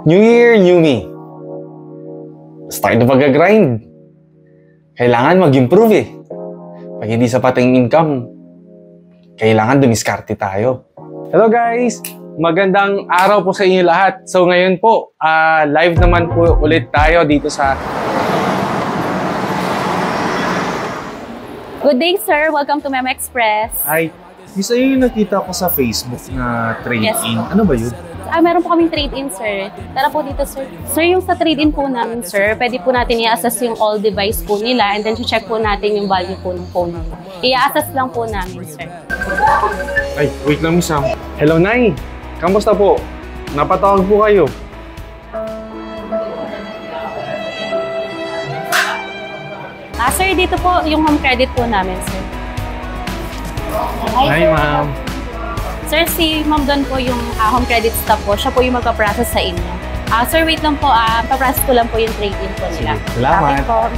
New Year, new me. Start na pag-grind. Kailangan mag-improve eh. Pag hindi sapat ang income, kailangan dumiskarte tayo. Hello guys! Magandang araw po sa inyo lahat. So ngayon po, live naman po ulit tayo dito sa... Good day, sir. Welcome to Memo Express. Hi. Isa yung nakita ko sa Facebook na trade-in. Yes. Ano ba yun? Meron po kaming trade-in, sir. Tara po dito, sir. Sir, yung sa trade-in po namin, sir, pwede po natin i-assess yung all device po nila and then check po natin yung value po ng phone nila. I-assess lang po namin, sir. Ay, wait lang, Miss Sam. Hello, Nay. Kamusta po? Napatawag po kayo. Sir, dito po yung home credit po namin, sir. Hi, ma'am. Sir, si ma'am doon po yung home credit staff po. Siya po yung magpa-process sa inyo. Sir, wait lang po. Pa-process ko lang po yung trade-in po nila. Salamat. Po.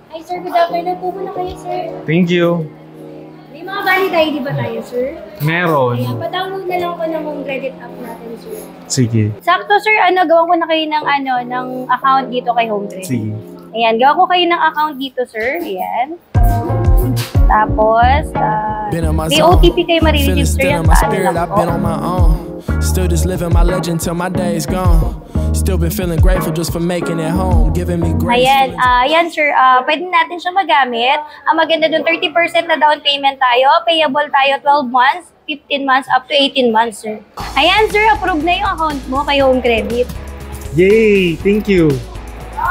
Hi sir, good afternoon po muna kayo sir. Thank you. May mga valid ID ba tayo sir? Meron. Ayan, pa-download na lang ko ng home credit app natin sir. Sige. Sakto sir, gawan ko na kayo ng account dito kay home credit. Sige. Ayan, gawa ko kayo ng account dito sir. Ayan. Tapos, may OTP kayo mariregister yan sa ano lang po. Still just living my legend till my days gone. Still been feeling grateful just for making it home, giving me grace. Ayan, ayan sir, pwede natin siya magamit. Ang maganda dun, 30% na down payment tayo. Payable tayo 12 months, 15 months, up to 18 months sir. Ayan sir, approve na yung account mo kay Home Credit. Yay! Thank you.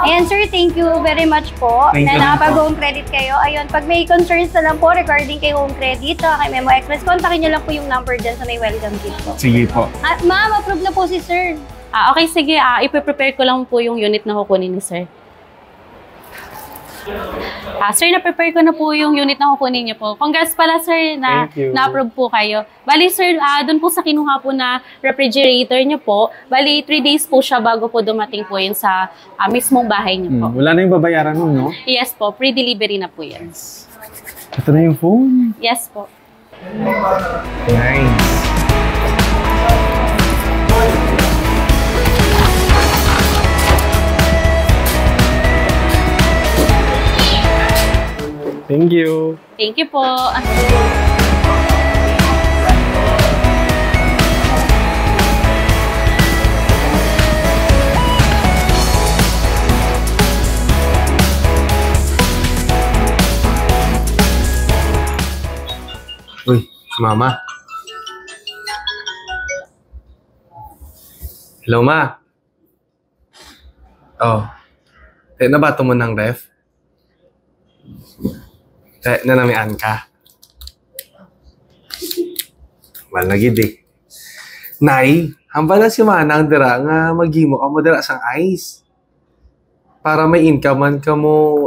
Ayan sir, thank you very much po Thank na you. nakapag-home credit kayo. Ayun, pag may concerns na lang po regarding kay home credit o kay Memo Express, kontakin nyo lang po yung number dyan sa may welcome kit po. Sige po. Ma'am, approve na po si sir. Okay, sige. Ipe-prepare ko lang po yung unit na kukunin ni sir. Sir, na-prepare ko na po yung unit na kukunin niyo po. Congrats pala, sir, na Thank you. na-approve po kayo. Bali, sir, doon po sa kinuha po na refrigerator niyo po, bali, 3 days po siya bago po dumating po yun sa mismong bahay niyo po. Wala na yung babayaran mo, no? Yes po, pre-delivery na po yan. Ito na yung phone. Yes po. Nice. Thank you. Thank you po. Uy, mama. Hello, ma. Oh. Nabato mo ng ref? Nanamian ka? Malagid eh. Nay, hambala si Manang dira nga maghimo ka mo dira sang ice. Para may income ka mo.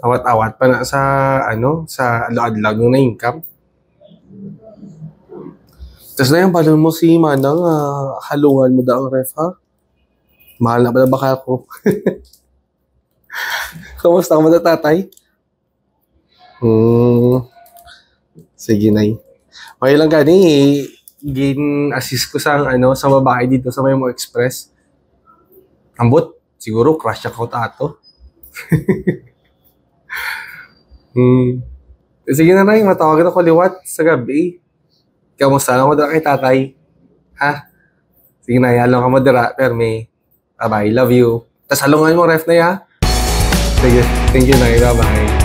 Awat-awat pa na sa sa laad-lag na income. Tapos na yung balon mo si Manang, halungan mo daw ang ref, ha? Mahal na pala baka ako. Kamusta ka mo na, tatay? Sige, Nay. Okay lang gani, gin-assist ko sa babae dito sa Memo Express. Ambot, siguro crush ako tato. Sige na, Nay, matawagan ako liwat sa gabi. Kamusta lang mo dira kay tatay? Ha? Sige na, halong ka mo dira, perme. Bye-bye, love you. Tas halongan mo ref na ya. Sige, thank you, Nay. Bye-bye.